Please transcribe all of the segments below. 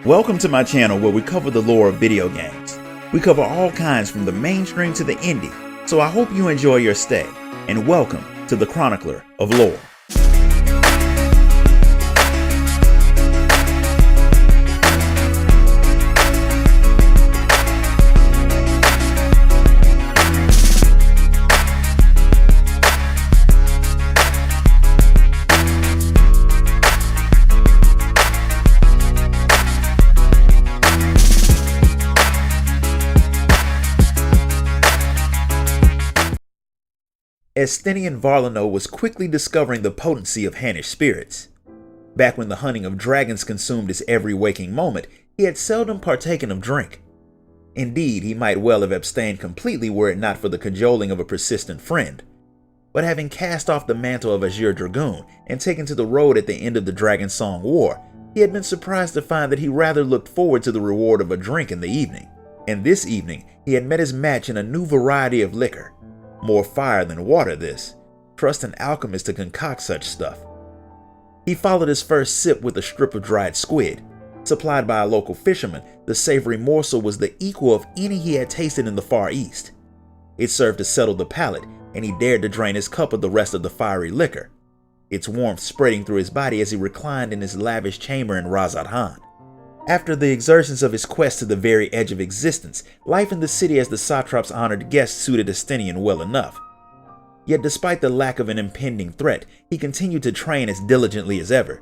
Welcome to my channel where we cover the lore of video games. We cover all kinds from the mainstream to the indie, so I hope you enjoy your stay, and welcome to the Chronicler of Lore. Estinian Varlano was quickly discovering the potency of Hannish spirits. Back when the hunting of dragons consumed his every waking moment, he had seldom partaken of drink. Indeed, he might well have abstained completely were it not for the cajoling of a persistent friend. But having cast off the mantle of Azure Dragoon and taken to the road at the end of the Dragon Song War, he had been surprised to find that he rather looked forward to the reward of a drink in the evening. And this evening, he had met his match in a new variety of liquor. More fire than water, this. Trust an alchemist to concoct such stuff. He followed his first sip with a strip of dried squid. Supplied by a local fisherman, the savory morsel was the equal of any he had tasted in the Far East. It served to settle the palate, and he dared to drain his cup of the rest of the fiery liquor, its warmth spreading through his body as he reclined in his lavish chamber in Razat Han. After the exertions of his quest to the very edge of existence, life in the city as the satrap's honored guest suited Estinian well enough. Yet despite the lack of an impending threat, he continued to train as diligently as ever.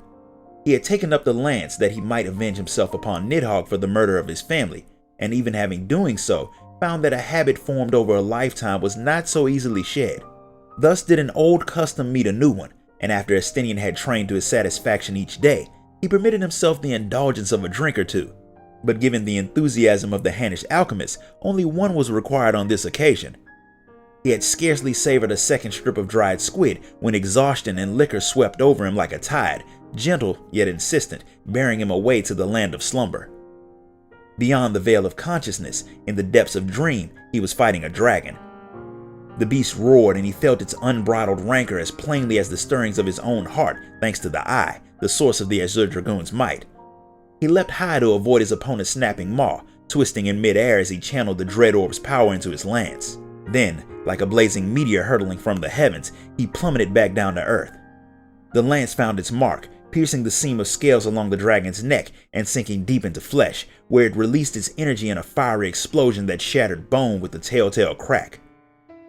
He had taken up the lance that he might avenge himself upon Nidhogg for the murder of his family, and even having doing so, found that a habit formed over a lifetime was not so easily shed. Thus did an old custom meet a new one, and after Estinian had trained to his satisfaction each day, he permitted himself the indulgence of a drink or two. But given the enthusiasm of the Hannish alchemist, only one was required on this occasion. He had scarcely savored a second strip of dried squid when exhaustion and liquor swept over him like a tide, gentle yet insistent, bearing him away to the land of slumber. Beyond the veil of consciousness, in the depths of dream, he was fighting a dragon. The beast roared, and he felt its unbridled rancor as plainly as the stirrings of his own heart, thanks to the eye, the source of the Azure Dragoon's might. He leapt high to avoid his opponent's snapping maw, twisting in midair as he channeled the dread orb's power into his lance. Then, like a blazing meteor hurtling from the heavens, he plummeted back down to earth. The lance found its mark, piercing the seam of scales along the dragon's neck and sinking deep into flesh, where it released its energy in a fiery explosion that shattered bone with a telltale crack.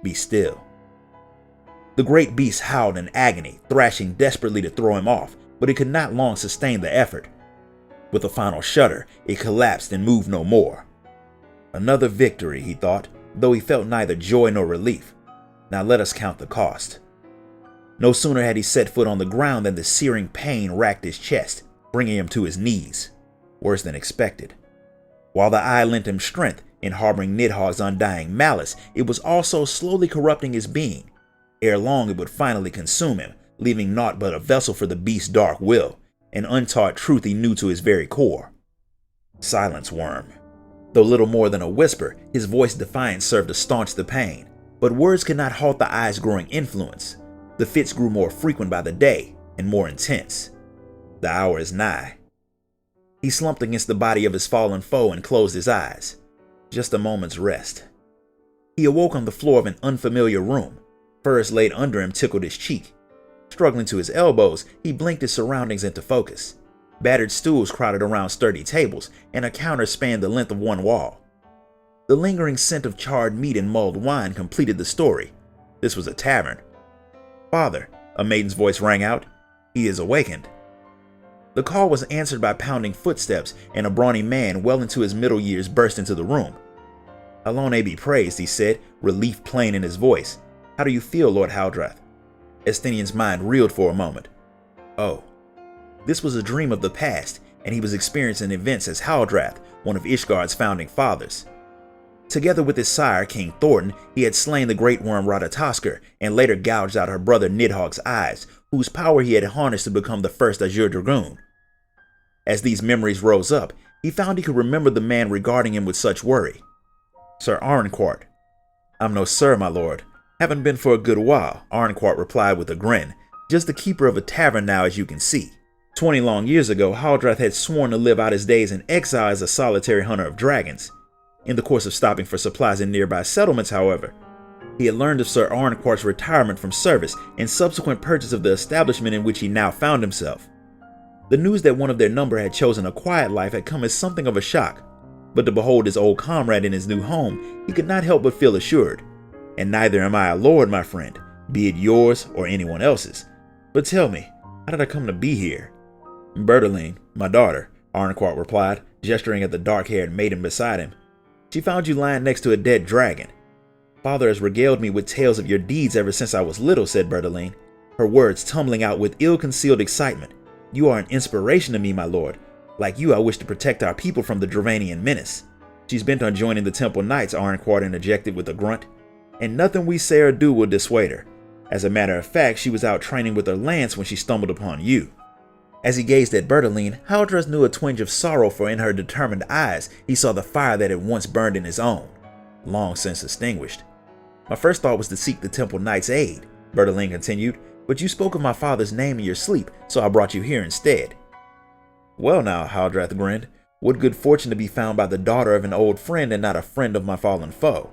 Be still. The great beast howled in agony, thrashing desperately to throw him off, but it could not long sustain the effort. With a final shudder, it collapsed and moved no more. Another victory, he thought, though he felt neither joy nor relief. Now let us count the cost. No sooner had he set foot on the ground than the searing pain racked his chest, bringing him to his knees, worse than expected. While the eye lent him strength in harboring Nidhogg's undying malice, it was also slowly corrupting his being. Ere long it would finally consume him, leaving naught but a vessel for the beast's dark will, an untaught truth he knew to his very core. Silence worm. Though little more than a whisper, his voice defiant served to staunch the pain, but words could not halt the eye's growing influence. The fits grew more frequent by the day, and more intense. The hour is nigh. He slumped against the body of his fallen foe and closed his eyes. Just a moment's rest. He awoke on the floor of an unfamiliar room. Furs laid under him tickled his cheek. Struggling to his elbows, he blinked his surroundings into focus. Battered stools crowded around sturdy tables, and a counter spanned the length of one wall. The lingering scent of charred meat and mulled wine completed the story. This was a tavern. "Father," a maiden's voice rang out. "He is awakened." The call was answered by pounding footsteps, and a brawny man well into his middle years burst into the room. "Alone be praised," he said, relief plain in his voice. "How do you feel, Lord Haldrath?" Estinian's mind reeled for a moment. Oh, this was a dream of the past, and he was experiencing events as Haldrath, one of Ishgard's founding fathers. Together with his sire, King Thornton, he had slain the great worm Ratatoskr and later gouged out her brother Nidhogg's eyes, whose power he had harnessed to become the first Azure Dragoon. As these memories rose up, he found he could remember the man regarding him with such worry. "Sir Arnquart." "I'm no sir, my lord. Haven't been for a good while," Arnquart replied with a grin. "Just the keeper of a tavern now, as you can see." 20 long years ago, Haldrath had sworn to live out his days in exile as a solitary hunter of dragons. In the course of stopping for supplies in nearby settlements, however, he had learned of Sir Arnquart's retirement from service and subsequent purchase of the establishment in which he now found himself. The news that one of their number had chosen a quiet life had come as something of a shock, but to behold his old comrade in his new home, he could not help but feel assured. And neither am I a lord, my friend, be it yours or anyone else's. But tell me, how did I come to be here? Bertaline, my daughter, Arnquart replied, gesturing at the dark-haired maiden beside him. She found you lying next to a dead dragon. Father has regaled me with tales of your deeds ever since I was little, said Bertaline, her words tumbling out with ill-concealed excitement. You are an inspiration to me, my lord. Like you, I wish to protect our people from the Dravanian menace. She's bent on joining the Temple Knights, Arnquart interjected with a grunt. And nothing we say or do will dissuade her. As a matter of fact, she was out training with her lance when she stumbled upon you. As he gazed at Bertaline, Haldrath knew a twinge of sorrow, for in her determined eyes he saw the fire that had once burned in his own, long since extinguished. My first thought was to seek the Temple Knight's aid, Bertaline continued, but you spoke of my father's name in your sleep, so I brought you here instead. Well now, Haldrath grinned, what good fortune to be found by the daughter of an old friend and not a friend of my fallen foe.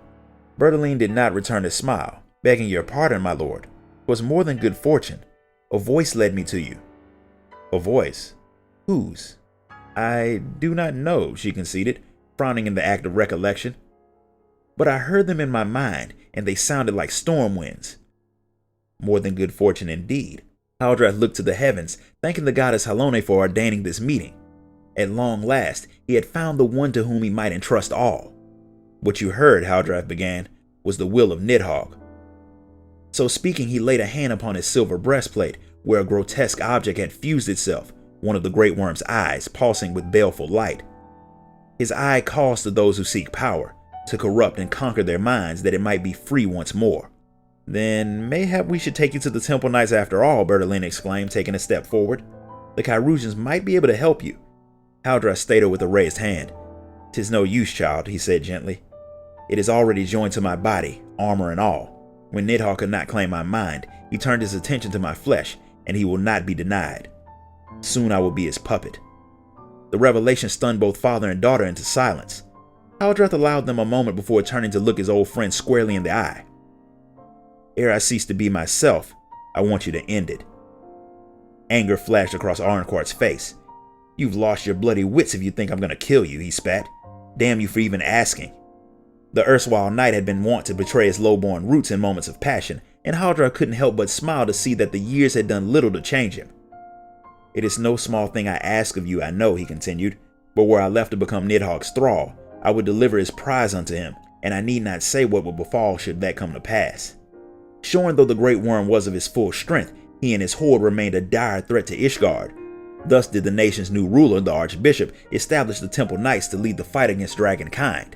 Bertaline did not return his smile. Begging your pardon, my lord. It was more than good fortune. A voice led me to you. A voice? Whose? I do not know, she conceded, frowning in the act of recollection. But I heard them in my mind, and they sounded like storm winds. More than good fortune indeed. Haldrath looked to the heavens, thanking the goddess Halone for ordaining this meeting. At long last, he had found the one to whom he might entrust all. What you heard, Haldrath began, was the will of Nidhogg. So speaking, he laid a hand upon his silver breastplate, where a grotesque object had fused itself, one of the great worm's eyes, pulsing with baleful light. His eye calls to those who seek power, to corrupt and conquer their minds that it might be free once more. Then mayhap we should take you to the Temple Knights after all, Bertaline exclaimed, taking a step forward. The Chirurgians might be able to help you. Haldrath stayed her with a raised hand. "'Tis no use, child," he said gently. "It is already joined to my body, armor and all. When Nidhogg could not claim my mind, he turned his attention to my flesh, and he will not be denied. Soon I will be his puppet." The revelation stunned both father and daughter into silence. Haldrath allowed them a moment before turning to look his old friend squarely in the eye. "Ere I cease to be myself, I want you to end it." Anger flashed across Arnquart's face. "You've lost your bloody wits if you think I'm going to kill you," he spat. "Damn you for even asking." The erstwhile knight had been wont to betray his low-born roots in moments of passion, and Haldrath couldn't help but smile to see that the years had done little to change him. "It is no small thing I ask of you, I know," he continued, "but were I left to become Nidhogg's thrall, I would deliver his prize unto him, and I need not say what would befall should that come to pass." Shorn though the great worm was of his full strength, he and his horde remained a dire threat to Ishgard. Thus did the nation's new ruler, the Archbishop, establish the Temple Knights to lead the fight against dragonkind.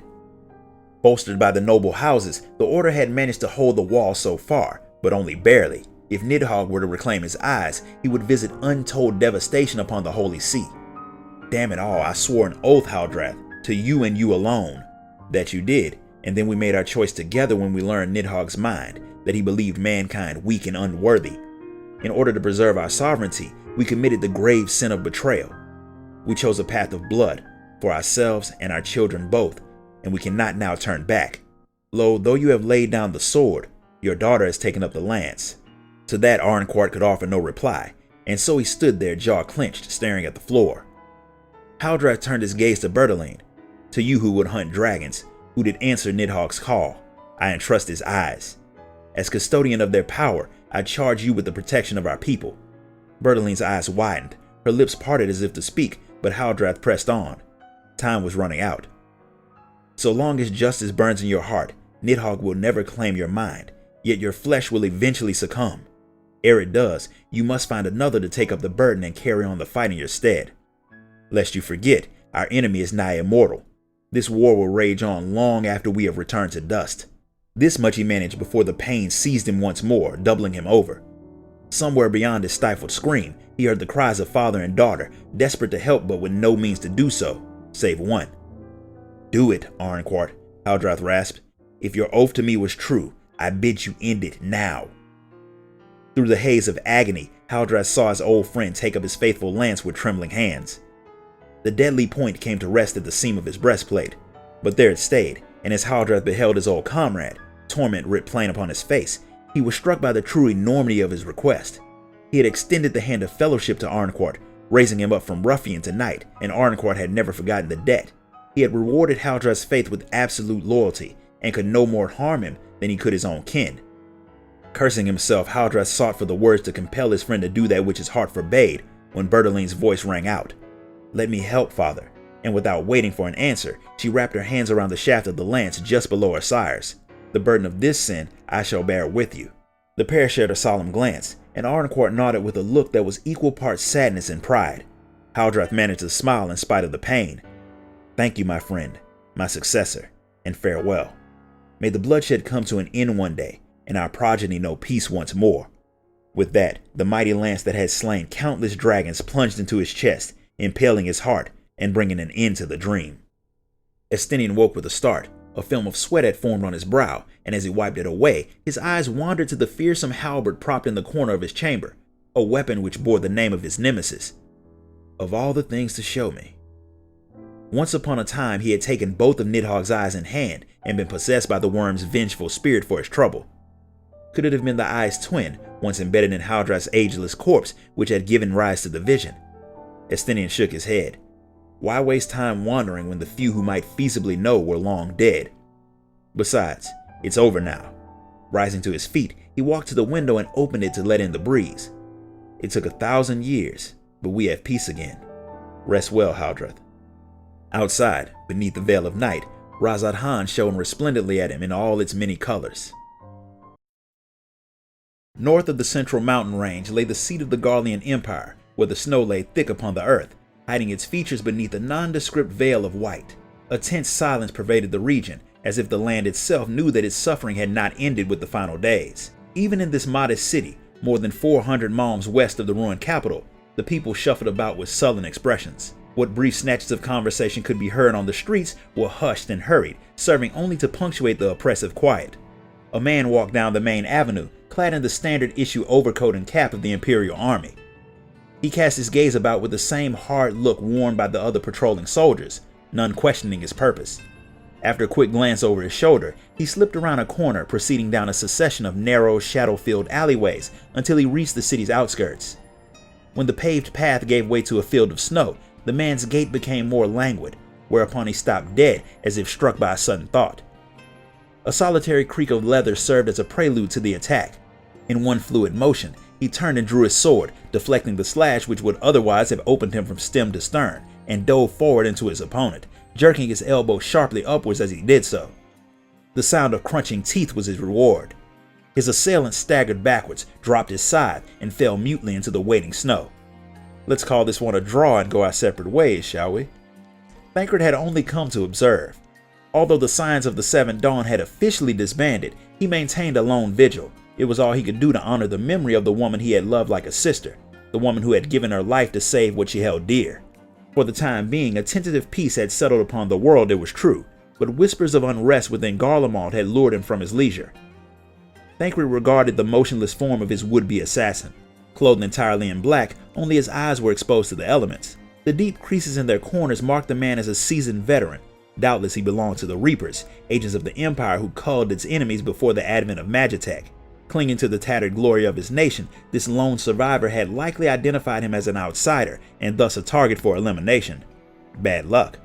Bolstered by the noble houses, the Order had managed to hold the wall so far, but only barely. If Nidhogg were to reclaim his eyes, he would visit untold devastation upon the Holy See. Damn it all, I swore an oath, Haldrath, to you and you alone. That you did, and then we made our choice together when we learned Nidhogg's mind, that he believed mankind weak and unworthy. In order to preserve our sovereignty, we committed the grave sin of betrayal. We chose a path of blood, for ourselves and our children both, and we cannot now turn back. Lo, though you have laid down the sword, your daughter has taken up the lance. To that Arnquart could offer no reply, and so he stood there, jaw clenched, staring at the floor. Haldrath turned his gaze to Bertaline. "To you who would hunt dragons, who did answer Nidhogg's call, I entrust his eyes. As custodian of their power, I charge you with the protection of our people." Bertaline's eyes widened, her lips parted as if to speak, but Haldrath pressed on. Time was running out. "So long as justice burns in your heart, Nidhogg will never claim your mind, yet your flesh will eventually succumb. Ere it does, you must find another to take up the burden and carry on the fight in your stead. Lest you forget, our enemy is nigh immortal. This war will rage on long after we have returned to dust." This much he managed before the pain seized him once more, doubling him over. Somewhere beyond his stifled scream, he heard the cries of father and daughter, desperate to help but with no means to do so, save one. "Do it, Arnquart," Haldrath rasped. "If your oath to me was true, I bid you end it now." Through the haze of agony, Haldras saw his old friend take up his faithful lance with trembling hands. The deadly point came to rest at the seam of his breastplate, but there it stayed, and as Haldras beheld his old comrade, torment writ plain upon his face, he was struck by the true enormity of his request. He had extended the hand of fellowship to Arnquart, raising him up from ruffian to knight, and Arnquart had never forgotten the debt. He had rewarded Haldras' faith with absolute loyalty, and could no more harm him than he could his own kin. Cursing himself, Haldras sought for the words to compel his friend to do that which his heart forbade, when Bertoline's voice rang out. "Let me help, father," and without waiting for an answer, she wrapped her hands around the shaft of the lance just below her sire's. "The burden of this sin I shall bear with you." The pair shared a solemn glance, and Arnquart nodded with a look that was equal parts sadness and pride. Haldras managed to smile in spite of the pain. "Thank you, my friend, my successor, and farewell. May the bloodshed come to an end one day, and our progeny know peace once more." With that, the mighty lance that had slain countless dragons plunged into his chest, impaling his heart and bringing an end to the dream. Estinian woke with a start. A film of sweat had formed on his brow, and as he wiped it away, his eyes wandered to the fearsome halberd propped in the corner of his chamber, a weapon which bore the name of his nemesis. Of all the things to show me. Once upon a time, he had taken both of Nidhogg's eyes in hand and been possessed by the worm's vengeful spirit for his trouble. Could it have been the eye's twin, once embedded in Haldras' ageless corpse, which had given rise to the vision? Estinian shook his head. Why waste time wandering when the few who might feasibly know were long dead? Besides, it's over now. Rising to his feet, he walked to the window and opened it to let in the breeze. It took 1,000 years, but we have peace again. Rest well, Haldras. Outside, beneath the veil of night, Razad Han shone resplendently at him in all its many colors. North of the central mountain range lay the seat of the Garlean Empire, where the snow lay thick upon the earth, hiding its features beneath a nondescript veil of white. A tense silence pervaded the region, as if the land itself knew that its suffering had not ended with the final days. Even in this modest city, more than 400 malms west of the ruined capital, the people shuffled about with sullen expressions. What brief snatches of conversation could be heard on the streets were hushed and hurried, serving only to punctuate the oppressive quiet. A man walked down the main avenue, clad in the standard issue overcoat and cap of the Imperial Army. He cast his gaze about with the same hard look worn by the other patrolling soldiers, none questioning his purpose. After a quick glance over his shoulder, he slipped around a corner, proceeding down a succession of narrow, shadow-filled alleyways until he reached the city's outskirts. When the paved path gave way to a field of snow, the man's gait became more languid, whereupon he stopped dead as if struck by a sudden thought. A solitary creak of leather served as a prelude to the attack. In one fluid motion, he turned and drew his sword, deflecting the slash which would otherwise have opened him from stem to stern, and dove forward into his opponent, jerking his elbow sharply upwards as he did so. The sound of crunching teeth was his reward. His assailant staggered backwards, dropped his scythe, and fell mutely into the waiting snow. Let's call this one a draw and go our separate ways, shall we? Thancred had only come to observe. Although the Scions of the Seventh Dawn had officially disbanded, he maintained a lone vigil. It was all he could do to honor the memory of the woman he had loved like a sister, the woman who had given her life to save what she held dear. For the time being, a tentative peace had settled upon the world, it was true, but whispers of unrest within Garlemald had lured him from his leisure. Thancred regarded the motionless form of his would-be assassin. Clothed entirely in black, only his eyes were exposed to the elements. The deep creases in their corners marked the man as a seasoned veteran. Doubtless he belonged to the Reapers, agents of the Empire who culled its enemies before the advent of Magitech. Clinging to the tattered glory of his nation, this lone survivor had likely identified him as an outsider, and thus a target for elimination. Bad luck.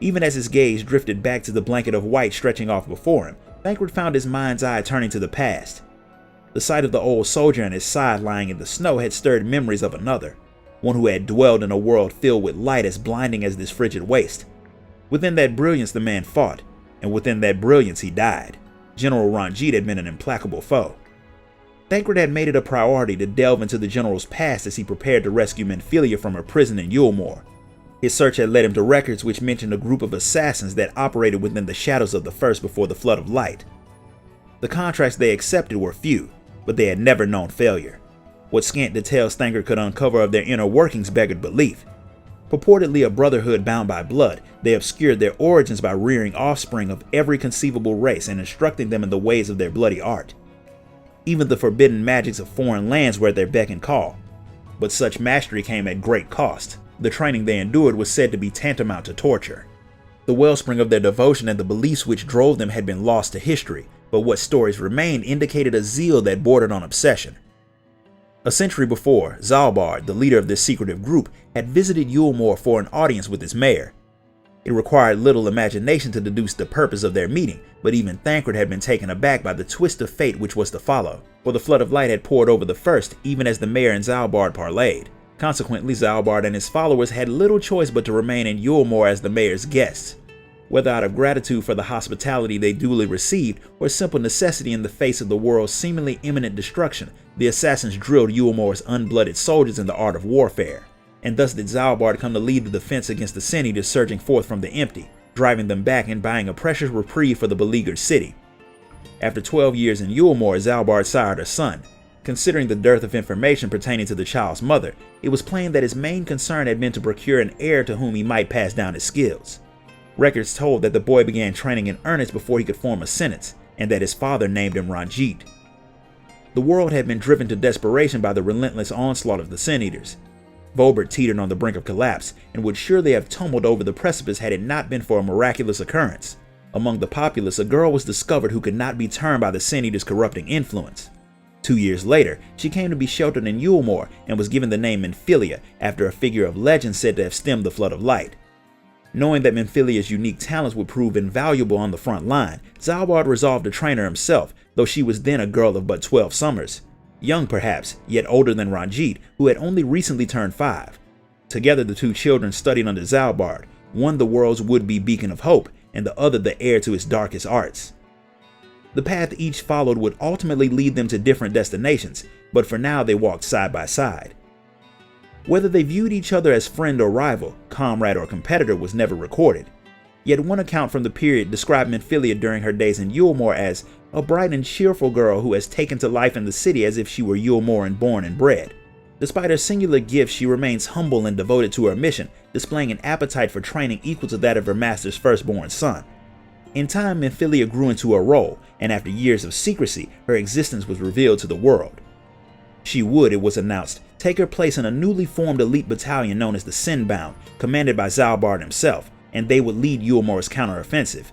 Even as his gaze drifted back to the blanket of white stretching off before him, Thancred found his mind's eye turning to the past. The sight of the old soldier and his side lying in the snow had stirred memories of another, one who had dwelled in a world filled with light as blinding as this frigid waste. Within that brilliance the man fought, and within that brilliance he died. General Ranjit had been an implacable foe. Thancred had made it a priority to delve into the general's past as he prepared to rescue Menphilia from her prison in Yulmore. His search had led him to records which mentioned a group of assassins that operated within the shadows of the First before the flood of light. The contracts they accepted were few, but they had never known failure. What scant details Thancred could uncover of their inner workings beggared belief. Purportedly a brotherhood bound by blood, they obscured their origins by rearing offspring of every conceivable race and instructing them in the ways of their bloody art. Even the forbidden magics of foreign lands were at their beck and call. But such mastery came at great cost. The training they endured was said to be tantamount to torture. The wellspring of their devotion and the beliefs which drove them had been lost to history, but what stories remained indicated a zeal that bordered on obsession. A century before, Zalbard, the leader of this secretive group, had visited Yulmore for an audience with his mayor. It required little imagination to deduce the purpose of their meeting, but even Thancred had been taken aback by the twist of fate which was to follow, for the flood of light had poured over the first, even as the mayor and Zalbard parleyed. Consequently, Zalbard and his followers had little choice but to remain in Yulmore as the mayor's guests. Whether out of gratitude for the hospitality they duly received, or simple necessity in the face of the world's seemingly imminent destruction, the assassins drilled Yulmore's unblooded soldiers in the art of warfare. And thus did Zalbard come to lead the defense against the Sin Eaters surging forth from the empty, driving them back and buying a precious reprieve for the beleaguered city. After 12 years in Yulmore, Zalbard sired a son. Considering the dearth of information pertaining to the child's mother, it was plain that his main concern had been to procure an heir to whom he might pass down his skills. Records told that the boy began training in earnest before he could form a sentence, and that his father named him Ranjit. The world had been driven to desperation by the relentless onslaught of the Sin Eaters. Volbert teetered on the brink of collapse, and would surely have tumbled over the precipice had it not been for a miraculous occurrence. Among the populace, a girl was discovered who could not be turned by the Sin Eaters' corrupting influence. 2 years later, she came to be sheltered in Yulmore and was given the name Menphilia after a figure of legend said to have stemmed the flood of light. Knowing that Menphilia's unique talents would prove invaluable on the front line, Zalbard resolved to train her himself, though she was then a girl of but 12 summers. Young perhaps, yet older than Ranjit, who had only recently turned 5. Together the two children studied under Zalbard, one the world's would-be beacon of hope, and the other the heir to his darkest arts. The path each followed would ultimately lead them to different destinations, but for now they walked side by side. Whether they viewed each other as friend or rival, comrade or competitor was never recorded. Yet one account from the period described Menphilia during her days in Yulmore as a bright and cheerful girl who has taken to life in the city as if she were Yulmoran born and bred. Despite her singular gifts, she remains humble and devoted to her mission, displaying an appetite for training equal to that of her master's firstborn son. In time, Menphilia grew into her role, and after years of secrecy, her existence was revealed to the world. She would, it was announced, take her place in a newly formed elite battalion known as the Sinbound, commanded by Zalbard himself, and they would lead Yulmore's counteroffensive.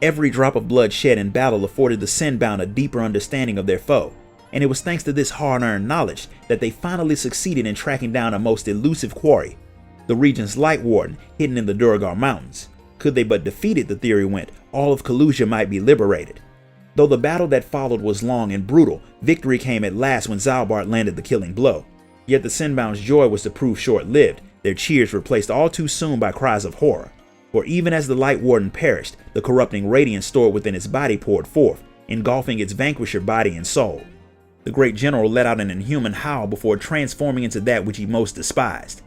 Every drop of blood shed in battle afforded the Sinbound a deeper understanding of their foe, and it was thanks to this hard-earned knowledge that they finally succeeded in tracking down a most elusive quarry, the region's Light Warden, hidden in the Durgar Mountains. Could they but defeat it, the theory went, all of Kalusia might be liberated. Though the battle that followed was long and brutal, victory came at last when Zalbard landed the killing blow. Yet the Sinbound's joy was to prove short-lived, their cheers replaced all too soon by cries of horror. For even as the Light Warden perished, the corrupting radiance stored within its body poured forth, engulfing its vanquisher body and soul. The great general let out an inhuman howl before transforming into that which he most despised.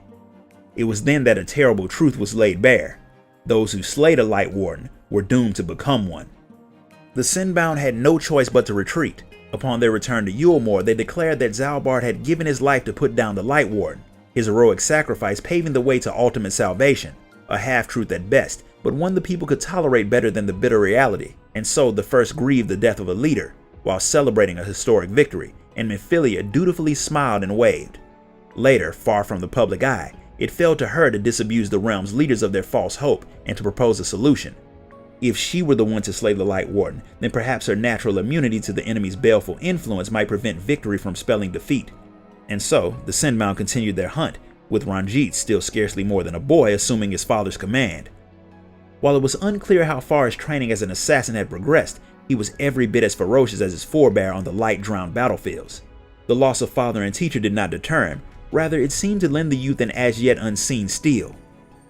It was then that a terrible truth was laid bare. Those who slayed a Light Warden were doomed to become one. The Sinbound had no choice but to retreat. Upon their return to Yulmore, they declared that Zalbard had given his life to put down the Light Warden, his heroic sacrifice paving the way to ultimate salvation. A half-truth at best, but one the people could tolerate better than the bitter reality, and so the first grieved the death of a leader, while celebrating a historic victory, and Menphilia dutifully smiled and waved. Later, far from the public eye, it fell to her to disabuse the realm's leaders of their false hope and to propose a solution. If she were the one to slay the Light Warden, then perhaps her natural immunity to the enemy's baleful influence might prevent victory from spelling defeat. And so, the Sinbound continued their hunt, with Ranjit, still scarcely more than a boy, assuming his father's command. While it was unclear how far his training as an assassin had progressed, he was every bit as ferocious as his forebear on the light-drowned battlefields. The loss of father and teacher did not deter him, rather it seemed to lend the youth an as-yet unseen steel.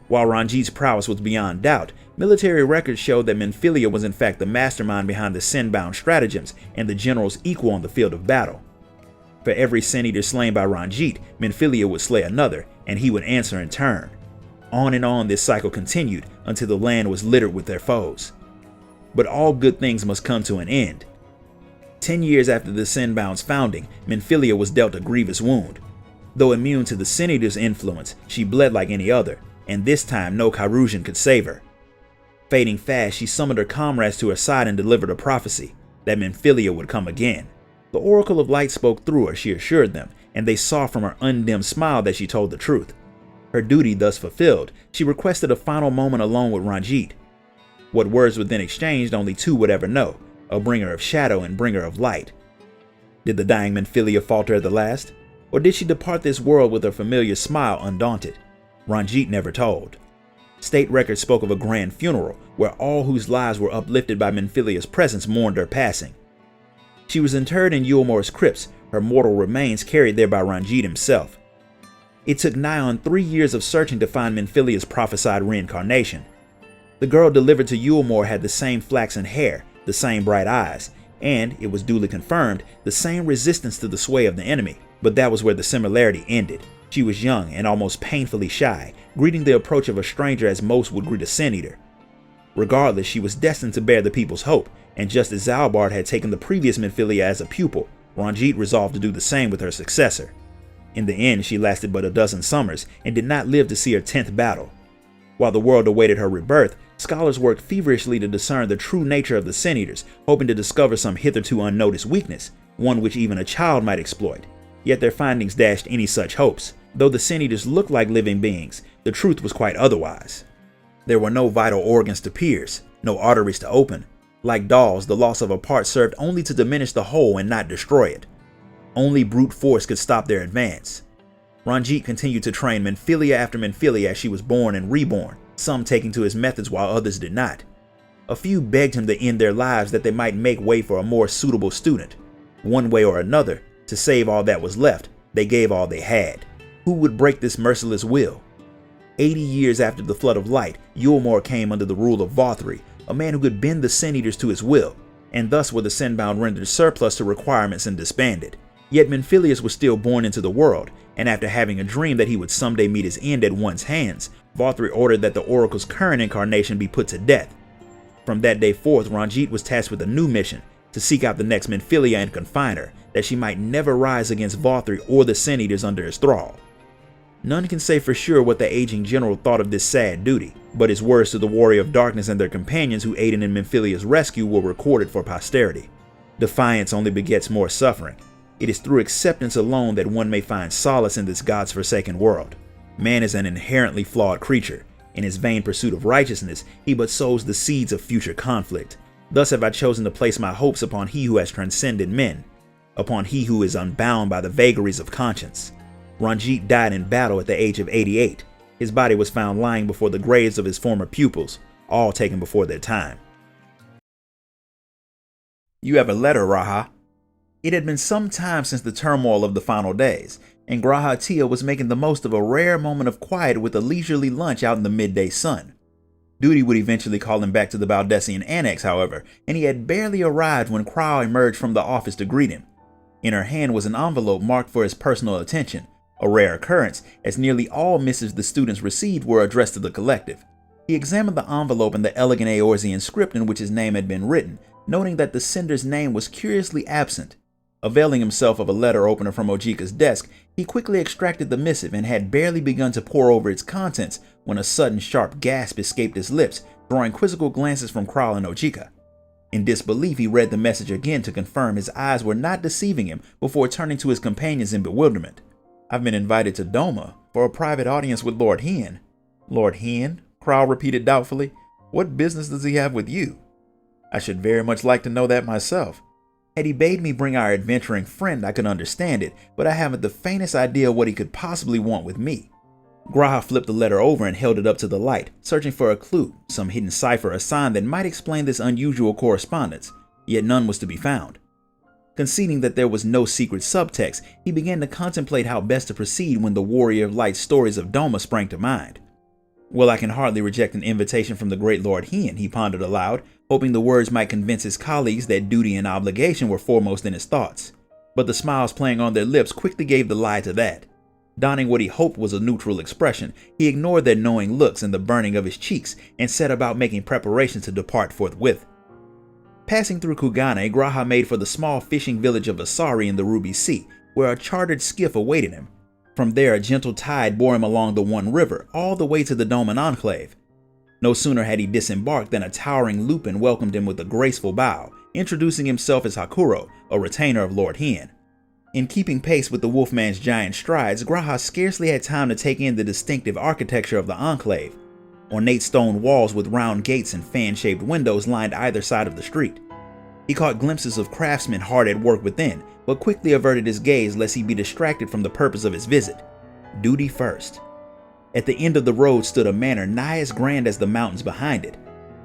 While Ranjit's prowess was beyond doubt, military records showed that Menphilia was in fact the mastermind behind the Sinbound stratagems and the general's equal on the field of battle. For every Sin Eater slain by Ranjit, Menphilia would slay another, and he would answer in turn. On and on this cycle continued until the land was littered with their foes. But all good things must come to an end. 10 years after the Sinbound's founding, Menphilia was dealt a grievous wound. Though immune to the Sin Eater's influence, she bled like any other, and this time no Kharusian could save her. Fading fast, she summoned her comrades to her side and delivered a prophecy that Menphilia would come again. The Oracle of Light spoke through her, she assured them, and they saw from her undimmed smile that she told the truth. Her duty thus fulfilled, she requested a final moment alone with Ranjit. What words were then exchanged only two would ever know, a bringer of shadow and bringer of light. Did the dying Menphilia falter at the last? Or did she depart this world with her familiar smile undaunted? Ranjit never told. State records spoke of a grand funeral, where all whose lives were uplifted by Menphilia's presence mourned her passing. She was interred in Yulmore's crypts, her mortal remains carried there by Ranjit himself. It took nigh on 3 years of searching to find Menphilia's prophesied reincarnation. The girl delivered to Yulmore had the same flaxen hair, the same bright eyes, and, it was duly confirmed, the same resistance to the sway of the enemy, but that was where the similarity ended. She was young and almost painfully shy, greeting the approach of a stranger as most would greet a sin-eater. Regardless, she was destined to bear the people's hope, and just as Zalbard had taken the previous Menphilia as a pupil, Ranjit resolved to do the same with her successor. In the end, she lasted but a dozen summers and did not live to see her 10th battle. While the world awaited her rebirth, scholars worked feverishly to discern the true nature of the sin-eaters, hoping to discover some hitherto unnoticed weakness, one which even a child might exploit. Yet their findings dashed any such hopes. Though the sin-eaters looked like living beings, the truth was quite otherwise. There were no vital organs to pierce, no arteries to open. Like dolls, the loss of a part served only to diminish the whole and not destroy it. Only brute force could stop their advance. Ranjit continued to train Menphilia after Menphilia as she was born and reborn, some taking to his methods while others did not. A few begged him to end their lives that they might make way for a more suitable student. One way or another, to save all that was left, they gave all they had. Who would break this merciless will? 80 years after the Flood of Light, Yulmore came under the rule of Vothri, a man who could bend the sin-eaters to his will, and thus were the Sinbound rendered surplus to requirements and disbanded. Yet Menphilius was still born into the world, and after having a dream that he would someday meet his end at one's hands, Vothri ordered that the Oracle's current incarnation be put to death. From that day forth, Ranjit was tasked with a new mission, to seek out the next Menphilia and confine her, that she might never rise against Vothri or the Sin-Eaters under his thrall. None can say for sure what the aging general thought of this sad duty, but his words to the Warrior of Darkness and their companions who aided in Menphilia's rescue were recorded for posterity. Defiance only begets more suffering. It is through acceptance alone that one may find solace in this God's forsaken world. Man is an inherently flawed creature. In his vain pursuit of righteousness, he but sows the seeds of future conflict. Thus have I chosen to place my hopes upon he who has transcended men, upon he who is unbound by the vagaries of conscience. Ranjit died in battle at the age of 88. His body was found lying before the graves of his former pupils, all taken before their time. You have a letter, Raha. It had been some time since the turmoil of the final days, and Graha Tia was making the most of a rare moment of quiet with a leisurely lunch out in the midday sun. Duty would eventually call him back to the Baldessian Annex, however, and he had barely arrived when Krau emerged from the office to greet him. In her hand was an envelope marked for his personal attention, a rare occurrence, as nearly all missives the students received were addressed to the collective. He examined the envelope and the elegant Eorzean script in which his name had been written, noting that the sender's name was curiously absent. Availing himself of a letter opener from Ojika's desk, he quickly extracted the missive and had barely begun to pore over its contents when a sudden sharp gasp escaped his lips, drawing quizzical glances from Krau and Ojika. In disbelief, he read the message again to confirm his eyes were not deceiving him before turning to his companions in bewilderment. I've been invited to Doma for a private audience with Lord Hien. Lord Hien? Krau repeated doubtfully. What business does he have with you? I should very much like to know that myself. Had he bade me bring our adventuring friend, I could understand it, but I haven't the faintest idea what he could possibly want with me. Graha flipped the letter over and held it up to the light, searching for a clue, some hidden cipher or sign that might explain this unusual correspondence, yet none was to be found. Conceding that there was no secret subtext, he began to contemplate how best to proceed when the Warrior of Light's stories of Doma sprang to mind. Well, I can hardly reject an invitation from the great Lord Hien, he pondered aloud, hoping the words might convince his colleagues that duty and obligation were foremost in his thoughts. But the smiles playing on their lips quickly gave the lie to that. Donning what he hoped was a neutral expression, he ignored their knowing looks and the burning of his cheeks and set about making preparations to depart forthwith. Passing through Kugane, Graha made for the small fishing village of Asari in the Ruby Sea, where a chartered skiff awaited him. From there, a gentle tide bore him along the One River, all the way to the Doman Enclave. No sooner had he disembarked than a towering Lupin welcomed him with a graceful bow, introducing himself as Hakuro, a retainer of Lord Hien. In keeping pace with the Wolfman's giant strides, G'raha scarcely had time to take in the distinctive architecture of the Enclave. Ornate stone walls with round gates and fan-shaped windows lined either side of the street. He caught glimpses of craftsmen hard at work within, but quickly averted his gaze lest he be distracted from the purpose of his visit. Duty first. At the end of the road stood a manor nigh as grand as the mountains behind it.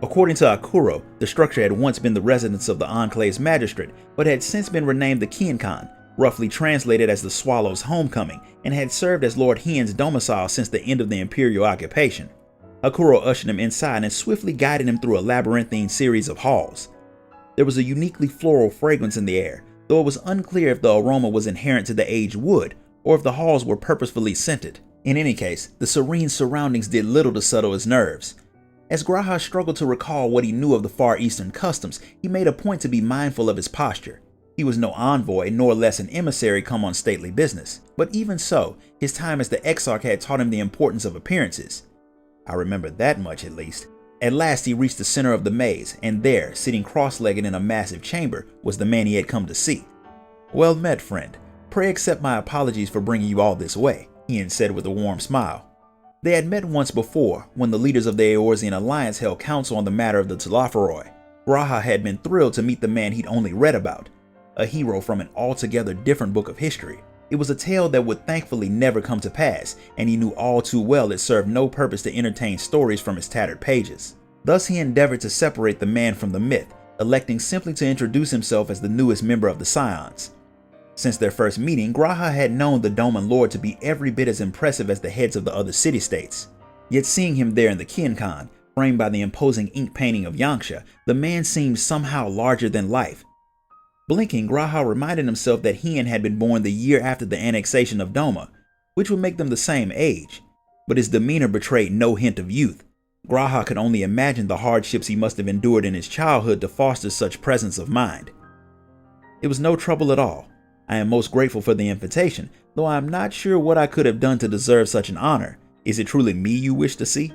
According to Akuro, the structure had once been the residence of the Enclave's magistrate, but had since been renamed the Kienkan, roughly translated as the Swallow's Homecoming, and had served as Lord Hien's domicile since the end of the imperial occupation. Akuro ushered him inside and swiftly guided him through a labyrinthine series of halls. There was a uniquely floral fragrance in the air, though it was unclear if the aroma was inherent to the aged wood, or if the halls were purposefully scented. In any case, the serene surroundings did little to settle his nerves. As G'raha struggled to recall what he knew of the Far Eastern customs, he made a point to be mindful of his posture. He was no envoy, nor less an emissary come on stately business. But even so, his time as the Exarch had taught him the importance of appearances. I remember that much at least. At last he reached the center of the maze, and there, sitting cross-legged in a massive chamber, was the man he had come to see. "Well met, friend. Pray accept my apologies for bringing you all this way," Hien said with a warm smile. They had met once before, when the leaders of the Eorzean Alliance held council on the matter of the Telophoroi. G'raha had been thrilled to meet the man he'd only read about, a hero from an altogether different book of history. It was a tale that would thankfully never come to pass, and he knew all too well it served no purpose to entertain stories from its tattered pages. Thus he endeavored to separate the man from the myth, electing simply to introduce himself as the newest member of the Scions. Since their first meeting, G'raha had known the Doman Lord to be every bit as impressive as the heads of the other city-states. Yet seeing him there in the Kienkan, framed by the imposing ink painting of Yanxia, the man seemed somehow larger than life. Blinking, G'raha reminded himself that Hien had been born the year after the annexation of Doma, which would make them the same age, but his demeanor betrayed no hint of youth. G'raha could only imagine the hardships he must have endured in his childhood to foster such presence of mind. "It was no trouble at all. I am most grateful for the invitation, though I am not sure what I could have done to deserve such an honor. Is it truly me you wish to see?"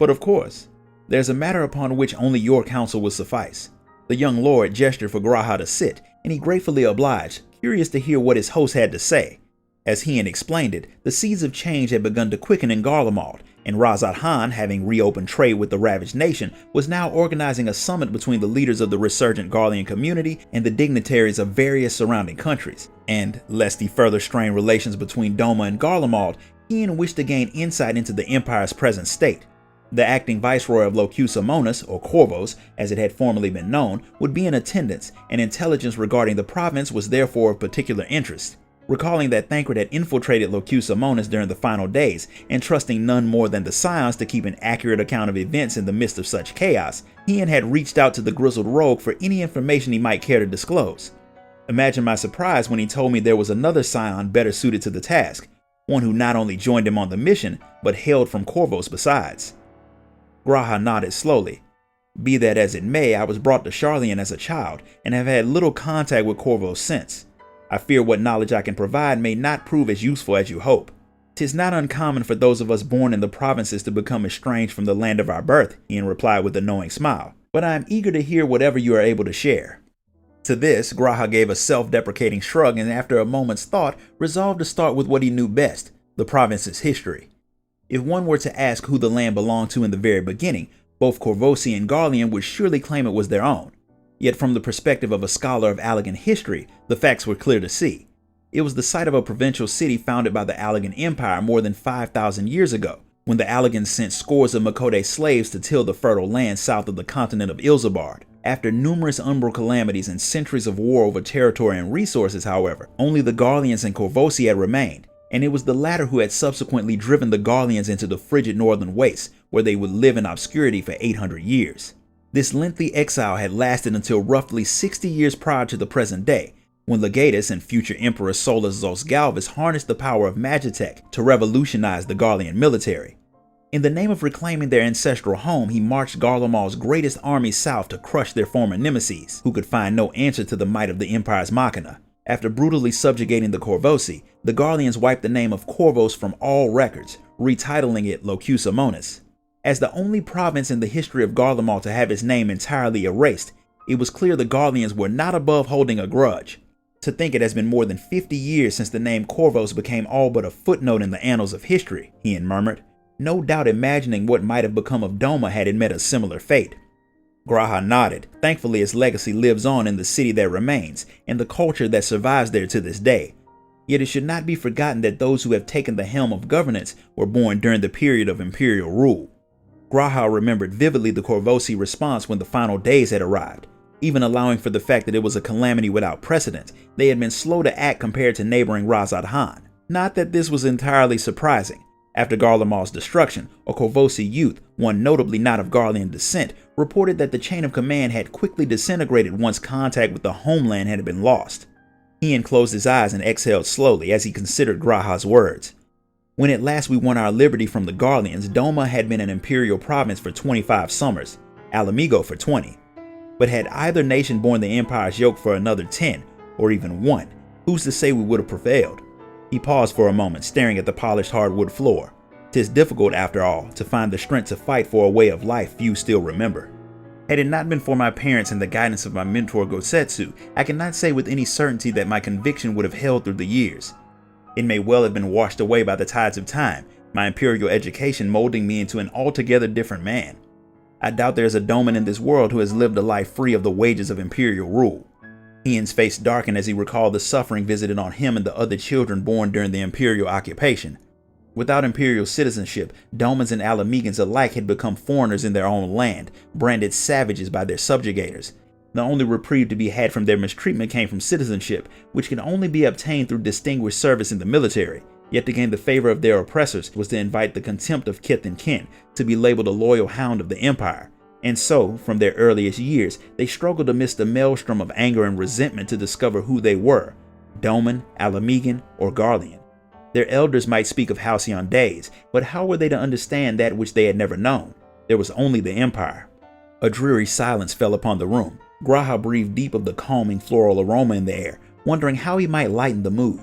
"But of course, there's a matter upon which only your counsel will suffice." The young lord gestured for G'raha to sit, and he gratefully obliged, curious to hear what his host had to say. As Hien explained it, the seeds of change had begun to quicken in Garlemald, and Razat Han, having reopened trade with the ravaged nation, was now organizing a summit between the leaders of the resurgent Garlean community and the dignitaries of various surrounding countries. And, lest he further strain relations between Doma and Garlemald, Hien wished to gain insight into the Empire's present state. The acting viceroy of Locusamonas, or Corvos, as it had formerly been known, would be in attendance, and intelligence regarding the province was therefore of particular interest. Recalling that Thancred had infiltrated Locusamonas during the final days, and trusting none more than the Scions to keep an accurate account of events in the midst of such chaos, Hien had reached out to the grizzled rogue for any information he might care to disclose. Imagine my surprise when he told me there was another Scion better suited to the task, one who not only joined him on the mission, but hailed from Corvos besides. G'raha nodded slowly. Be that as it may, I was brought to Sharlayan as a child, and have had little contact with Corvos since. I fear what knowledge I can provide may not prove as useful as you hope. 'Tis not uncommon for those of us born in the provinces to become estranged from the land of our birth, Hien replied with a knowing smile, but I am eager to hear whatever you are able to share. To this, G'raha gave a self-deprecating shrug and after a moment's thought, resolved to start with what he knew best, the province's history. If one were to ask who the land belonged to in the very beginning, both Corvosi and Garlean would surely claim it was their own. Yet from the perspective of a scholar of Allegan history, the facts were clear to see. It was the site of a provincial city founded by the Allegan Empire more than 5,000 years ago, when the Allegans sent scores of Makode slaves to till the fertile land south of the continent of Ilzabard. After numerous umbral calamities and centuries of war over territory and resources, however, only the Garleans and Corvosi had remained, and it was the latter who had subsequently driven the Garleans into the frigid northern wastes, where they would live in obscurity for 800 years. This lengthy exile had lasted until roughly 60 years prior to the present day, when Legatus and future Emperor Solus Zos Galvus harnessed the power of Magitech to revolutionize the Garlean military. In the name of reclaiming their ancestral home, he marched Garlemald's greatest army south to crush their former nemesis, who could find no answer to the might of the Empire's Machina. After brutally subjugating the Corvosi, the Garleans wiped the name of Corvos from all records, retitling it Locusamonas. As the only province in the history of Garlemald to have its name entirely erased, it was clear the Garleans were not above holding a grudge. To think it has been more than 50 years since the name Corvos became all but a footnote in the annals of history, Ian murmured, no doubt imagining what might have become of Doma had it met a similar fate. G'raha nodded. Thankfully, its legacy lives on in the city that remains, and the culture that survives there to this day. Yet it should not be forgotten that those who have taken the helm of governance were born during the period of imperial rule. G'raha remembered vividly the Corvosi response when the final days had arrived. Even allowing for the fact that it was a calamity without precedent, they had been slow to act compared to neighboring Razad Han. Not that this was entirely surprising. After Garlemald's destruction, a Corvosi youth, one notably not of Garlean descent, reported that the chain of command had quickly disintegrated once contact with the homeland had been lost. Ian closed his eyes and exhaled slowly as he considered G'raha's words. When at last we won our liberty from the Garleans, Doma had been an imperial province for 25 summers, Alamigo for 20. But had either nation borne the empire's yoke for another 10, or even 1, who's to say we would have prevailed? He paused for a moment, staring at the polished hardwood floor. 'Tis difficult, after all, to find the strength to fight for a way of life few still remember. Had it not been for my parents and the guidance of my mentor Gosetsu, I cannot say with any certainty that my conviction would have held through the years. It may well have been washed away by the tides of time, my imperial education molding me into an altogether different man. I doubt there is a Doman in this world who has lived a life free of the wages of imperial rule. Ian's face darkened as he recalled the suffering visited on him and the other children born during the imperial occupation. Without imperial citizenship, Domans and Alamegans alike had become foreigners in their own land, branded savages by their subjugators. The only reprieve to be had from their mistreatment came from citizenship, which can only be obtained through distinguished service in the military. Yet to gain the favor of their oppressors was to invite the contempt of kith and kin, to be labeled a loyal hound of the empire. And so, from their earliest years, they struggled amidst the maelstrom of anger and resentment to discover who they were, Doman, Alamegan, or Garlean. Their elders might speak of halcyon days, but how were they to understand that which they had never known? There was only the empire. A dreary silence fell upon the room. G'raha breathed deep of the calming floral aroma in the air, wondering how he might lighten the mood.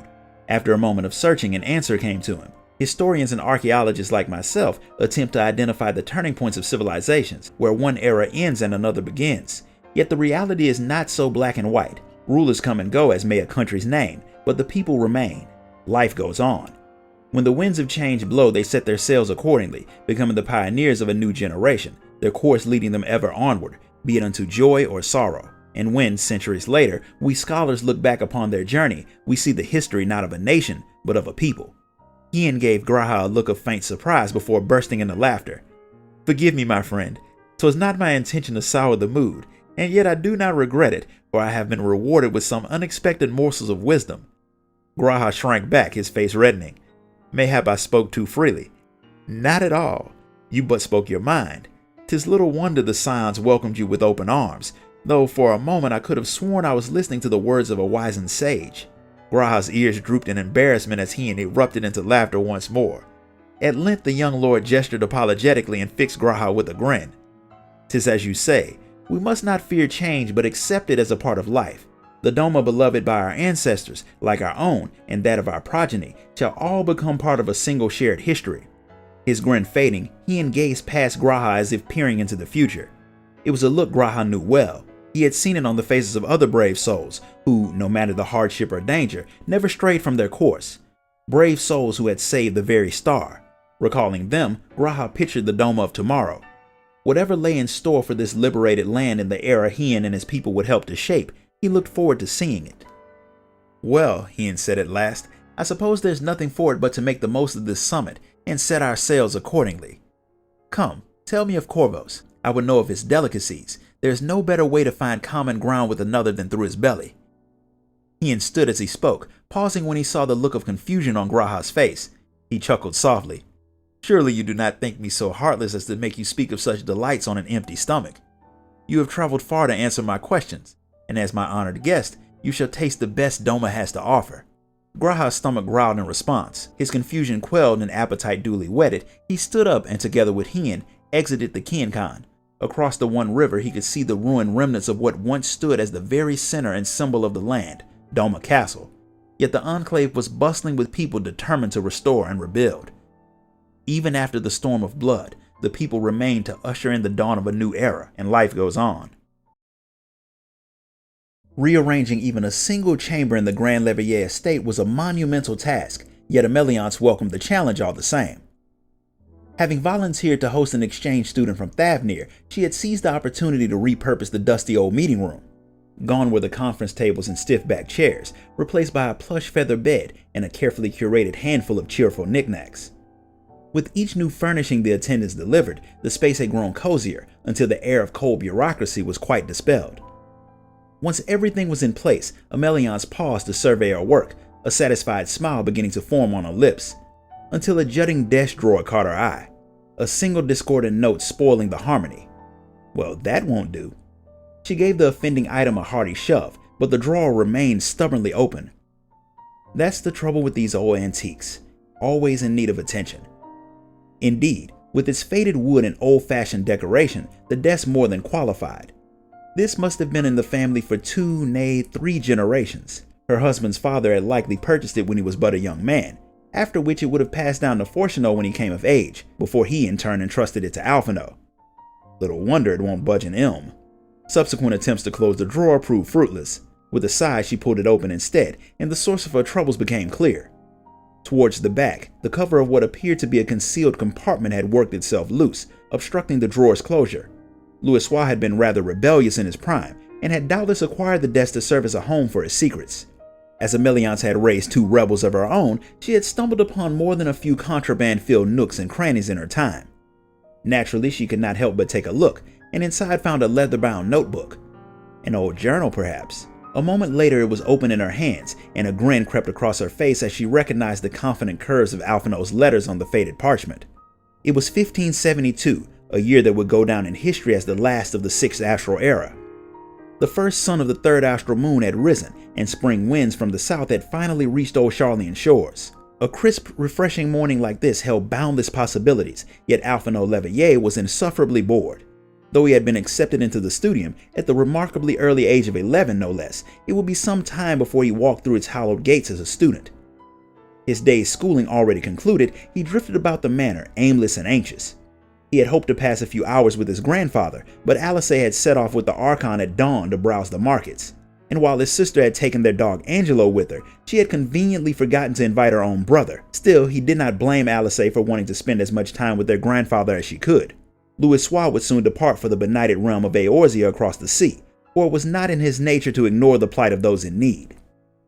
After a moment of searching, an answer came to him. Historians and archaeologists like myself attempt to identify the turning points of civilizations, where one era ends and another begins. Yet the reality is not so black and white. Rulers come and go, as may a country's name, but the people remain. Life goes on. When the winds of change blow, they set their sails accordingly, becoming the pioneers of a new generation, their course leading them ever onward, be it unto joy or sorrow. And when, centuries later, we scholars look back upon their journey, we see the history not of a nation, but of a people. Ian gave G'raha a look of faint surprise before bursting into laughter. Forgive me, my friend. 'Twas not my intention to sour the mood, and yet I do not regret it, for I have been rewarded with some unexpected morsels of wisdom. G'raha shrank back, his face reddening. Mayhap I spoke too freely. Not at all. You but spoke your mind. 'Tis little wonder the Scions welcomed you with open arms, though for a moment I could have sworn I was listening to the words of a wizened sage. G'raha's ears drooped in embarrassment as he erupted into laughter once more. At length the young lord gestured apologetically and fixed G'raha with a grin. 'Tis as you say, we must not fear change but accept it as a part of life. The Doma beloved by our ancestors, like our own and that of our progeny, shall all become part of a single shared history. His grin fading, he gazed past G'raha as if peering into the future. It was a look G'raha knew well. He had seen it on the faces of other brave souls, who, no matter the hardship or danger, never strayed from their course. Brave souls who had saved the very star. Recalling them, G'raha pictured the Doma of tomorrow. Whatever lay in store for this liberated land in the era Hien and his people would help to shape, he looked forward to seeing it. Well, Hien said at last, I suppose there's nothing for it but to make the most of this summit, and set our sails accordingly. Come, tell me of Corvos. I would know of its delicacies. There is no better way to find common ground with another than through his belly. Hien stood as he spoke, pausing when he saw the look of confusion on G'raha's face. He chuckled softly. Surely you do not think me so heartless as to make you speak of such delights on an empty stomach. You have traveled far to answer my questions, and as my honored guest, you shall taste the best Doma has to offer. G'raha's stomach growled in response. His confusion quelled and appetite duly whetted, he stood up and together with Hien, exited the Kienkan. Across the one river he could see the ruined remnants of what once stood as the very center and symbol of the land, Doma Castle. Yet the enclave was bustling with people determined to restore and rebuild. Even after the storm of blood, the people remain to usher in the dawn of a new era, and life goes on. Rearranging even a single chamber in the Grand Leveillé estate was a monumental task, yet Améliance welcomed the challenge all the same. Having volunteered to host an exchange student from Thavnir, she had seized the opportunity to repurpose the dusty old meeting room. Gone were the conference tables and stiff-backed chairs, replaced by a plush feather bed and a carefully curated handful of cheerful knickknacks. With each new furnishing the attendants delivered, the space had grown cozier until the air of cold bureaucracy was quite dispelled. Once everything was in place, Améliance paused to survey her work, a satisfied smile beginning to form on her lips, until a jutting desk drawer caught her eye, a single discordant note spoiling the harmony. Well, that won't do. She gave the offending item a hearty shove, but the drawer remained stubbornly open. That's the trouble with these old antiques, always in need of attention. Indeed, with its faded wood and old-fashioned decoration, the desk more than qualified. This must have been in the family for 2, nay 3 generations. Her husband's father had likely purchased it when he was but a young man, after which it would have passed down to Fortunato when he came of age, before he in turn entrusted it to Alphino. Little wonder it won't budge an elm. Subsequent attempts to close the drawer proved fruitless. With a sigh, she pulled it open instead, and the source of her troubles became clear. Towards the back, the cover of what appeared to be a concealed compartment had worked itself loose, obstructing the drawer's closure. Louisoix had been rather rebellious in his prime, and had doubtless acquired the desk to serve as a home for his secrets. As Améliance had raised 2 rebels of her own, she had stumbled upon more than a few contraband-filled nooks and crannies in her time. Naturally, she could not help but take a look, and inside found a leather-bound notebook. An old journal, perhaps. A moment later, it was open in her hands, and a grin crept across her face as she recognized the confident curves of Alphino's letters on the faded parchment. It was 1572, a year that would go down in history as the last of the 6th astral era. The first sun of the 3rd astral moon had risen, and spring winds from the south had finally reached old Charlian shores. A crisp, refreshing morning like this held boundless possibilities, yet Alphino Leveillé was insufferably bored. Though he had been accepted into the studium at the remarkably early age of 11 no less, it would be some time before he walked through its hallowed gates as a student. His day's schooling already concluded, he drifted about the manor, aimless and anxious. He had hoped to pass a few hours with his grandfather, but Alice had set off with the Archon at dawn to browse the markets. And while his sister had taken their dog Angelo with her, she had conveniently forgotten to invite her own brother. Still, he did not blame Alice for wanting to spend as much time with their grandfather as she could. Louisoix would soon depart for the benighted realm of Eorzea across the sea, for it was not in his nature to ignore the plight of those in need.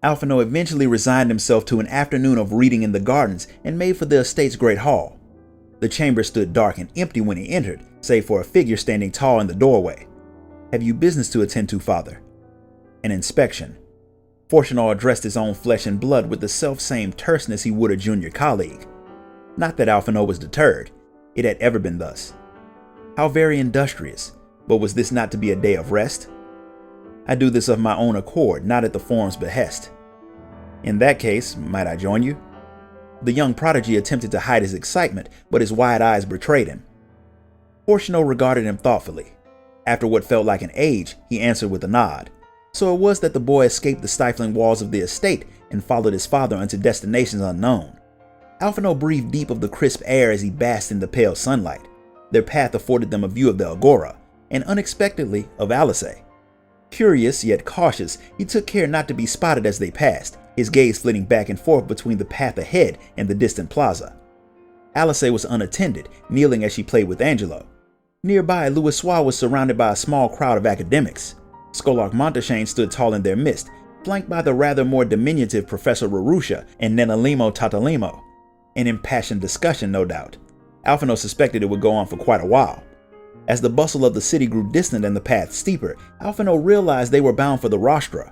Alphino eventually resigned himself to an afternoon of reading in the gardens and made for the estate's great hall. The chamber stood dark and empty when he entered, save for a figure standing tall in the doorway. "Have you business to attend to, father?" An inspection. Fortunato addressed his own flesh and blood with the self-same terseness he would a junior colleague. Not that Alphino was deterred. It had ever been thus. How very industrious, but was this not to be a day of rest? "I do this of my own accord, not at the forum's behest." "In that case, might I join you?" The young prodigy attempted to hide his excitement, but his wide eyes betrayed him. Fortunato regarded him thoughtfully. After what felt like an age, he answered with a nod. So it was that the boy escaped the stifling walls of the estate and followed his father unto destinations unknown. Alphino breathed deep of the crisp air as he basked in the pale sunlight. Their path afforded them a view of the Agora, and unexpectedly of Alice. Curious yet cautious, he took care not to be spotted as they passed, his gaze flitting back and forth between the path ahead and the distant plaza. Alice was unattended, kneeling as she played with Angelo. Nearby, Louisoix was surrounded by a small crowd of academics. Scholarch Montaigne stood tall in their midst, flanked by the rather more diminutive Professor Rarusha and Nenalimo Tatalimo. An impassioned discussion, no doubt. Alphino suspected it would go on for quite a while. As the bustle of the city grew distant and the path steeper, Alphino realized they were bound for the rostra.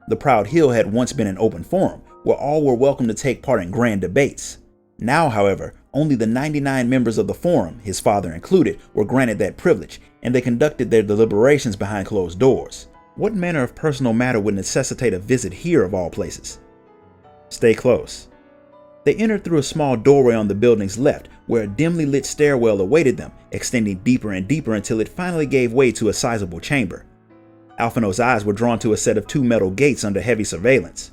The proud hill had once been an open forum, where all were welcome to take part in grand debates. Now, however, only the 99 members of the forum, his father included, were granted that privilege, and they conducted their deliberations behind closed doors. What manner of personal matter would necessitate a visit here of all places? Stay close. They entered through a small doorway on the building's left, where a dimly lit stairwell awaited them, extending deeper and deeper until it finally gave way to a sizable chamber. Alphino's eyes were drawn to a set of 2 metal gates under heavy surveillance.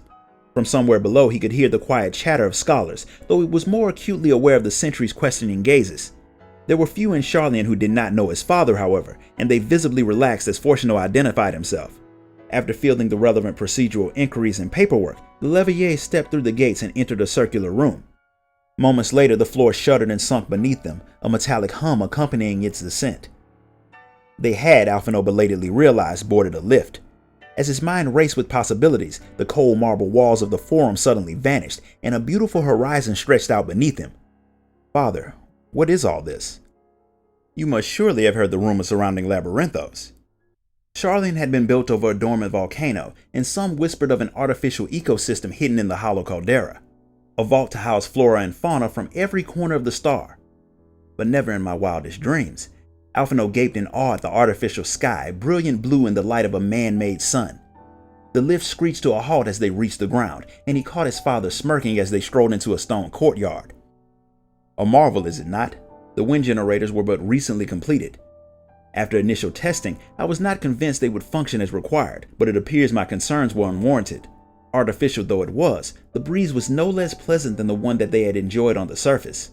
From somewhere below, he could hear the quiet chatter of scholars, though he was more acutely aware of the sentries' questioning gazes. There were few in Charlian who did not know his father, however, and they visibly relaxed as Fortunato identified himself. After fielding the relevant procedural inquiries and paperwork, the Leveillé stepped through the gates and entered a circular room. Moments later, the floor shuddered and sunk beneath them, a metallic hum accompanying its descent. They had, Alphinaud belatedly realized, boarded a lift. As his mind raced with possibilities, the cold marble walls of the forum suddenly vanished, and a beautiful horizon stretched out beneath him. Father, what is all this? You must surely have heard the rumors surrounding Labyrinthos. Charlian had been built over a dormant volcano, and some whispered of an artificial ecosystem hidden in the hollow caldera, a vault to house flora and fauna from every corner of the star. But never in my wildest dreams. Alphinaud gaped in awe at the artificial sky, brilliant blue in the light of a man-made sun. The lift screeched to a halt as they reached the ground, and he caught his father smirking as they strolled into a stone courtyard. A marvel, is it not? The wind generators were but recently completed. After initial testing, I was not convinced they would function as required, but it appears my concerns were unwarranted. Artificial though it was, the breeze was no less pleasant than the one that they had enjoyed on the surface.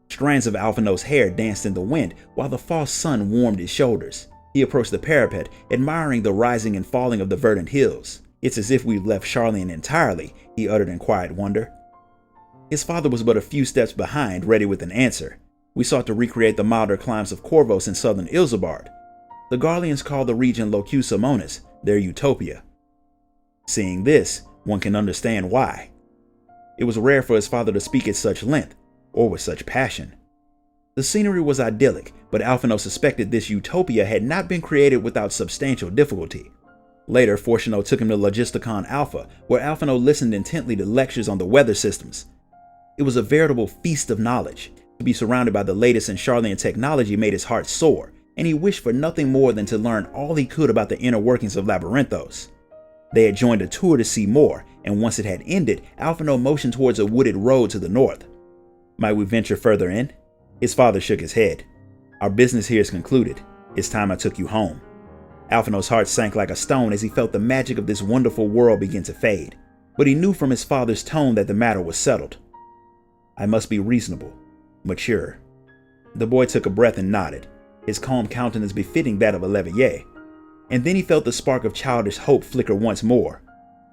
Strands of Alphinaud's hair danced in the wind while the false sun warmed his shoulders. He approached the parapet, admiring the rising and falling of the verdant hills. It's as if we'd left Charlian entirely, he uttered in quiet wonder. His father was but a few steps behind, ready with an answer. We sought to recreate the milder climes of Corvos in southern Ilsabard. The Garleans call the region Locus Amonis, their utopia. Seeing this, one can understand why. It was rare for his father to speak at such length, or with such passion. The scenery was idyllic, but Alphinaud suspected this utopia had not been created without substantial difficulty. Later, Fortunato took him to Logisticon Alpha, where Alphinaud listened intently to lectures on the weather systems. It was a veritable feast of knowledge. To be surrounded by the latest in Charlian technology made his heart soar, and he wished for nothing more than to learn all he could about the inner workings of Labyrinthos. They had joined a tour to see more, and once it had ended, Alphinaud motioned towards a wooded road to the north. Might we venture further in? His father shook his head. Our business here is concluded. It's time I took you home. Alphinaud's heart sank like a stone as he felt the magic of this wonderful world begin to fade, but he knew from his father's tone that the matter was settled. I must be reasonable, mature. The boy took a breath and nodded, his calm countenance befitting that of a Leveillé. And then he felt the spark of childish hope flicker once more.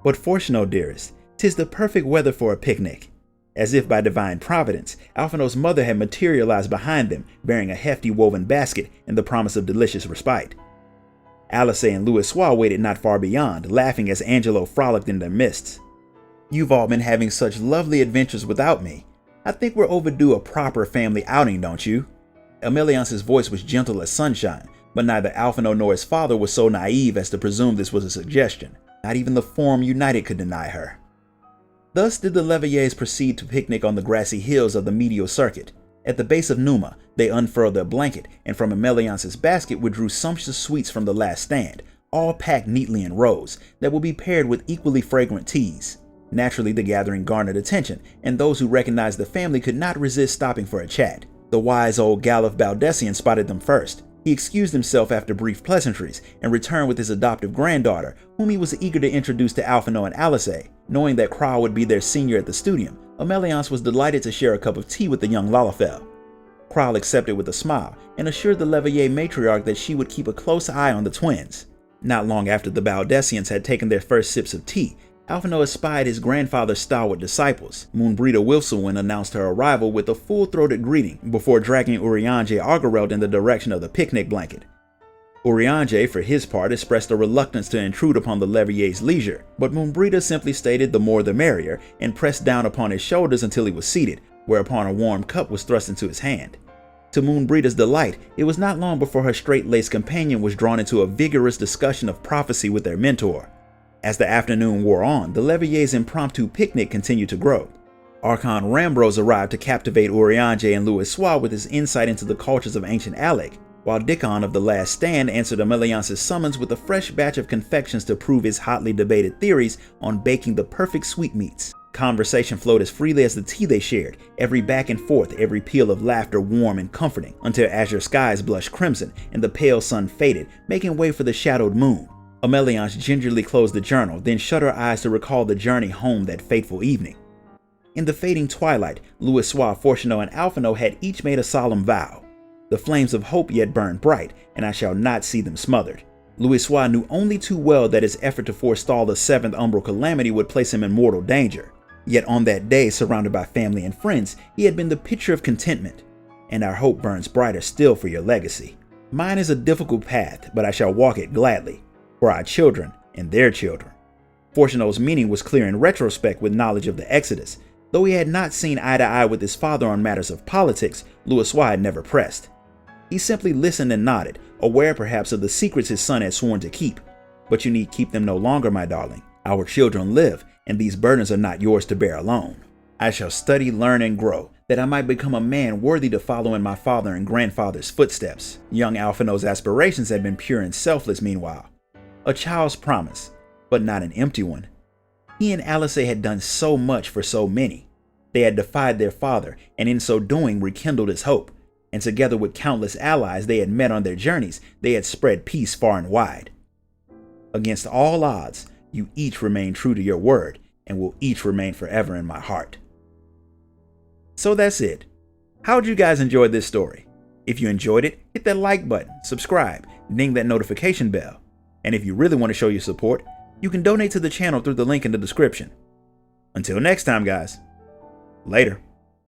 But Fortunato, dearest, 'tis the perfect weather for a picnic. As if by divine providence, Alphinaud's mother had materialized behind them, bearing a hefty woven basket and the promise of delicious respite. Alice and Louisoix waited not far beyond, laughing as Angelo frolicked in their midst. You've all been having such lovely adventures without me. I think we're overdue a proper family outing, don't you? Emiliance's voice was gentle as sunshine, but neither Alphinaud nor his father was so naive as to presume this was a suggestion. Not even the Forum United could deny her. Thus did the Leveillés proceed to picnic on the grassy hills of the medial circuit. At the base of Numa, they unfurled their blanket, and from Emiliance's basket withdrew sumptuous sweets from the last stand, all packed neatly in rows, that would be paired with equally fragrant teas. Naturally, the gathering garnered attention, and those who recognized the family could not resist stopping for a chat. The wise old Galliff Baldessian spotted them first. He excused himself after brief pleasantries and returned with his adoptive granddaughter, whom he was eager to introduce to Alphinaud and Alice. Knowing that Kral would be their senior at the studium, Emiliance was delighted to share a cup of tea with the young Lalafell. Kral accepted with a smile and assured the Leveillé matriarch that she would keep a close eye on the twins. Not long after the Baldessians had taken their first sips of tea, Alphinaud espied his grandfather's stalwart disciples. Moonbrita Wilsowin announced her arrival with a full-throated greeting before dragging Urianger Argareld in the direction of the picnic blanket. Urianger, for his part, expressed a reluctance to intrude upon the Leveillés' leisure, but Moonbrita simply stated the more the merrier and pressed down upon his shoulders until he was seated, whereupon a warm cup was thrust into his hand. To Moonbrita's delight, it was not long before her straight-laced companion was drawn into a vigorous discussion of prophecy with their mentor. As the afternoon wore on, the Leveillés' impromptu picnic continued to grow. Archon Rambros arrived to captivate Urianger and Louisoix with his insight into the cultures of ancient Alec, while Dickon of the Last Stand answered Emiliance's summons with a fresh batch of confections to prove his hotly debated theories on baking the perfect sweetmeats. Conversation flowed as freely as the tea they shared, every back and forth, every peal of laughter warm and comforting, until azure skies blushed crimson and the pale sun faded, making way for the shadowed moon. Emiliance gingerly closed the journal, then shut her eyes to recall the journey home that fateful evening. In the fading twilight, Louisoix, Fortunato, and Alphinaud had each made a solemn vow. The flames of hope yet burn bright, and I shall not see them smothered. Louisoix knew only too well that his effort to forestall the seventh umbral calamity would place him in mortal danger. Yet on that day, surrounded by family and friends, he had been the picture of contentment. And our hope burns brighter still for your legacy. Mine is a difficult path, but I shall walk it gladly, for our children and their children. Fortunault's meaning was clear in retrospect with knowledge of the Exodus. Though he had not seen eye to eye with his father on matters of politics, Louisoix had never pressed. He simply listened and nodded, aware perhaps of the secrets his son had sworn to keep. But you need keep them no longer, my darling. Our children live, and these burdens are not yours to bear alone. I shall study, learn, and grow, that I might become a man worthy to follow in my father and grandfather's footsteps. Young Alphinaud's aspirations had been pure and selfless meanwhile. A child's promise, but not an empty one. He and Alice had done so much for so many. They had defied their father, and in so doing rekindled his hope. And together with countless allies they had met on their journeys, they had spread peace far and wide. Against all odds, you each remain true to your word, and will each remain forever in my heart. So that's it. How'd you guys enjoy this story? If you enjoyed it, hit that like button, subscribe, ding that notification bell. And if you really want to show your support, you can donate to the channel through the link in the description. Until next time, guys. Later.